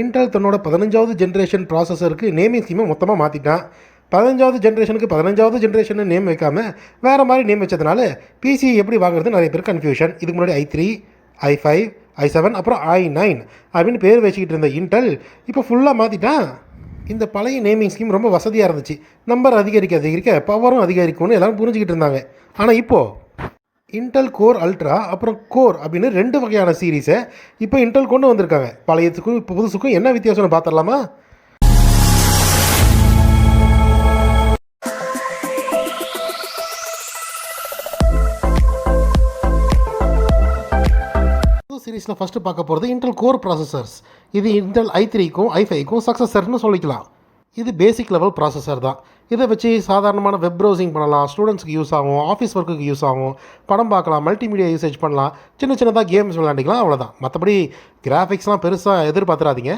Intel தன்னோட 15வது generation ப்ராசஸருக்கு naming ஸ்கீமை மொத்தமாக மாற்றிட்டான். 15வது ஜென்ரேஷனுக்கு 15வது ஜென்ரேஷன் நேம் வைக்காமல் வேறு மாதிரி நேம் வச்சதுனால பிசி எப்படி வாங்குறது நிறைய பேர் கன்ஃபியூஷன். இதுக்கு முன்னாடி i3, i5, i7 அப்புறம் i9 அப்படின்னு பேர் வச்சுக்கிட்டு இருந்த இன்டெல் இப்போ ஃபுல்லாக மாற்றிட்டான். இந்த பழைய நேமிங் ஸ்கீம் ரொம்ப வசதியாக இருந்துச்சு. நம்பர் அதிகரிக்க பவரும் அதிகரிக்கும்னு எல்லோரும் புரிஞ்சுக்கிட்டு இருந்தாங்க. ஆனால் இப்போது இன்டெல் கோர் அல்ட்ரா அப்புறம் கோர் அப்படின்னு 2 வகையான சீரீஸை இப்போ இன்டெல் கொண்டு வந்திருக்காங்க. பழையத்துக்கும் இப்போ புதுசுக்கும் என்ன வித்தியாசம்னு பார்த்துடலாமா? சீரீஸில் ஃபஸ்ட்டு பார்க்க போகிறது இன்டெல் கோர் ப்ராசஸர்ஸ். இது இன்டெல் i3க்கும் i5க்கும் சக்ஸஸர்னு சொல்லிக்கலாம். இது பேசிக் லெவல் ப்ராசஸர் தான். இதை வச்சு சாதாரணமான வெப் ப்ரௌசிங் பண்ணலாம், ஸ்டூடெண்ட்ஸ்க்கு யூஸ் ஆகும், ஆஃபீஸ் ஒர்க்குக்கு யூஸ் ஆகும், படம் பார்க்கலாம், மல்டிமீடியா யூசேஜ் பண்ணலாம், சின்னதாக கேம்ஸ் விளையாண்டிக்கலாம், அவ்வளோதான். மற்றபடி கிராஃபிக்ஸ்லாம் பெருசாக எதிர்பார்த்துறாதீங்க.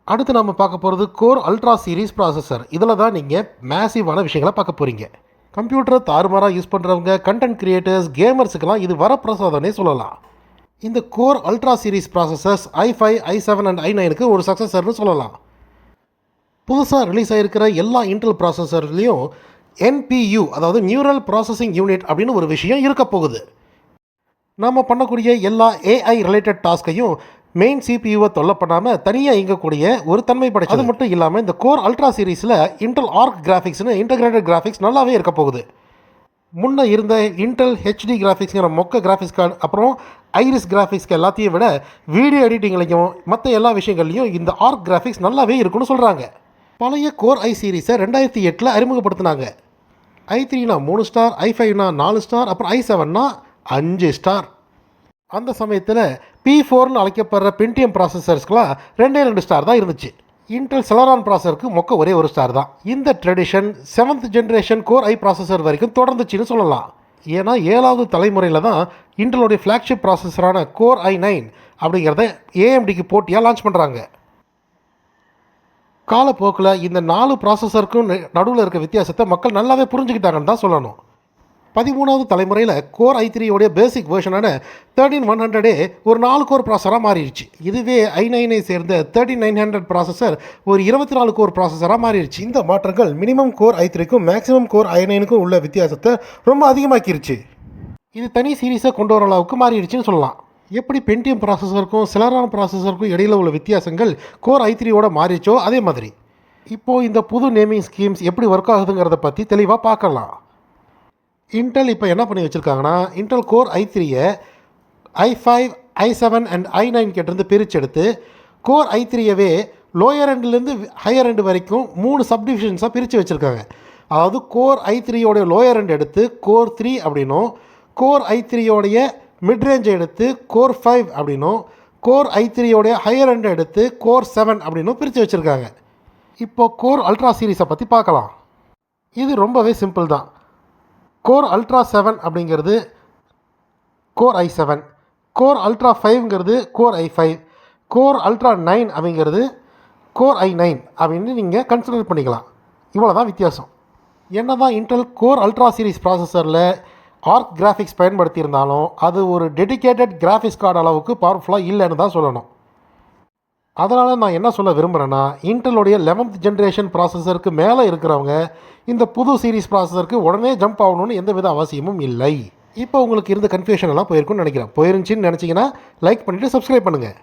அடுத்து நம்ம பார்க்க போகிறது கோர் அல்ட்ரா சீரீஸ் ப்ராசஸர். இதில் தான் நீங்கள் மேசிவான விஷயங்களை பார்க்க போகிறீங்க. கம்ப்யூட்டரை தாறுமாறாக யூஸ் பண்ணுறவங்க, கண்டென்ட் கிரியேட்டர்ஸ், கேமர்ஸுக்கெல்லாம் இது வரப்பிரசாதனே சொல்லலாம். இந்த Core Ultra series processors i5, i7 and i9க்கு ஒரு சக்ஸஸர்னு சொல்லலாம். புதுசாக ரிலீஸ் ஆகிருக்கிற எல்லா இன்டெல் ப்ராசஸர்லேயும் NPU அதாவது நியூரல் ப்ராசஸிங் யூனிட் அப்படின்னு ஒரு விஷயம் இருக்க போகுது. நம்ம பண்ணக்கூடிய எல்லா AI ரிலேட்டட் டாஸ்கையும் மெயின் சிபியூவை தொல்லை பண்ணாமல் தனியாக இயங்கக்கூடிய ஒரு தன்மை படைச்சது. அது மட்டும் இல்லாமல் இந்த கோர் அல்ட்ரா சீரீஸில் இன்டெல் ஆர்க் கிராஃபிக்ஸ்னு இன்டகிரேட்டட் கிராஃபிக்ஸ் நல்லாவே இருக்க போகுது. முன்னே இருந்த இன்டெல் ஹெச்டி கிராஃபிக்ஸ்ங்கிற மொக்க கிராஃபிக்ஸ் கார்டு அப்புறம் ஐரிஸ் கிராஃபிக்ஸ்க்கு எல்லாத்தையும் விட வீடியோ எடிட்டிங்லையும் மற்ற எல்லா விஷயங்கள்லையும் இந்த ஆர்க் கிராஃபிக்ஸ் நல்லாவே இருக்குன்னு சொல்கிறாங்க. பழைய கோர் ஐ சீரீஸை 2008 அறிமுகப்படுத்தினாங்க. i3னா 3 ஸ்டார், i5னா 4 ஸ்டார், அப்புறம் i7னா 5 ஸ்டார். அந்த சமயத்தில் P4னு அழைக்கப்படுற பென்டியம் ப்ராசஸர்ஸ்க்கெலாம் 2 ஸ்டார் தான் இருந்துச்சு. இன்டெல் செலரான் ப்ராசஸருக்கு மொக்க ஒரே ஒரு ஸ்டார் தான். இந்த ட்ரெடிஷன் 7th ஜென்ரேஷன் கோர் ஐ ப்ராசஸர் வரைக்கும் தொடர்ந்துச்சுன்னு சொல்லலாம். ஏன்னா 7வது தலைமுறையில் தான் இன்டெலோடைய ஃப்ளாக்ஷிப் ப்ராசஸரான கோர் i9 அப்படிங்கிறத AMDக்கு போட்டியாக லான்ச் பண்ணுறாங்க. காலப்போக்கில் இந்த 4 ப்ராசஸருக்கும் நடுவில் இருக்க வித்தியாசத்தை மக்கள் நல்லாவே புரிஞ்சுக்கிட்டாங்கன்னு தான் சொல்லணும். 13வது தலைமுறையில் கோர் i3யோடைய பேசிக் வேர்ஷனான 13100 ஒரு 4 கோர் ப்ராசஸராக மாறிடுச்சு. இதுவே i9ஐ சேர்ந்த 13900 ப்ராசஸர் ஒரு 24 கோர் ப்ராசஸராக மாறிடுச்சு. இந்த மாற்றங்கள் மினிமம் கோர் i3க்கும் மேக்ஸிமம் கோர் i9க்கும் உள்ள வித்தியாசத்தை ரொம்ப அதிகமாக்கிருச்சு. இது தனி சீரீஸை கொண்டு வர அளவுக்கு மாறிடுச்சுன்னு சொல்லலாம். எப்படி பென்டியம் ப்ராசஸருக்கும் செலரான் ப்ராசஸருக்கும் இடையில் உள்ள வித்தியாசங்கள் கோர் i3யோட மாறிச்சோ அதே மாதிரி இப்போது இந்த புது நேமிங் ஸ்கீம்ஸ் எப்படி ஒர்க் ஆகுதுங்கிறத பற்றி தெளிவாக பார்க்கலாம். இன்டெல் இப்போ என்ன பண்ணி வச்சுருக்காங்கன்னா, இன்டெல் கோர் i3யை i5, i7 அண்ட் i9 கிட்டேருந்து பிரித்து எடுத்து கோர் i3யவே லோயர் எண்ட்லேருந்து ஹையர் எண்டு வரைக்கும் 3 சப்டிவிஷன்ஸாக பிரித்து வச்சுருக்காங்க. அதாவது கோர் i3யோடைய லோயர் எண்ட் எடுத்து கோர் 3 அப்படின்னும், கோர் i3யோடைய மிட்ரேஞ்சை எடுத்து கோர் 5 அப்படின்னும், கோர் i3யோடைய ஹையர் எண்டை எடுத்து கோர் 7 அப்படின்னும் பிரித்து வச்சுருக்காங்க. இப்போது கோர் அல்ட்ரா சீரீஸை பற்றி பார்க்கலாம். இது ரொம்பவே சிம்பிள் தான். கோர் அல்ட்ரா 7 அப்படிங்கிறது கோர் i7, கோர் அல்ட்ரா 5ங்கிறது கோர் i5, கோர் அல்ட்ரா 9 அப்படிங்கிறது கோர் i9 அப்படின்னு நீங்கள் கன்சிடர் பண்ணிக்கலாம். இவ்வளோ தான் வித்தியாசம். என்ன தான் இன்டெல் கோர் அல்ட்ரா சீரீஸ் ப்ராசஸரில் ஆர்க் கிராஃபிக்ஸ் பயன்படுத்தியிருந்தாலும் அது ஒரு டெடிக்கேட்டட் கிராஃபிக்ஸ் கார்டு அளவுக்கு பவர்ஃபுல்லாக இல்லைன்னு தான் சொல்லணும். அதனால் நான் என்ன சொல்ல விரும்புகிறேன்னா, இன்டெலோடைய 11th ஜென்ரேஷன் ப்ராசஸருக்கு மேலே இருக்கிறவங்க இந்த புது சீரீஸ் ப்ராசஸருக்கு உடனே ஜம்ப் ஆகணும்னு எந்த வித அவசியமும் இல்லை. இப்போ உங்களுக்கு இருந்த கன்ஃபியூஷன் எல்லாம் போயிருக்குன்னு நினைக்கிறேன். போயிருந்துச்சின்னு நினச்சிங்கன்னா லைக் பண்ணிவிட்டு சப்ஸ்கிரைப் பண்ணுங்கள்.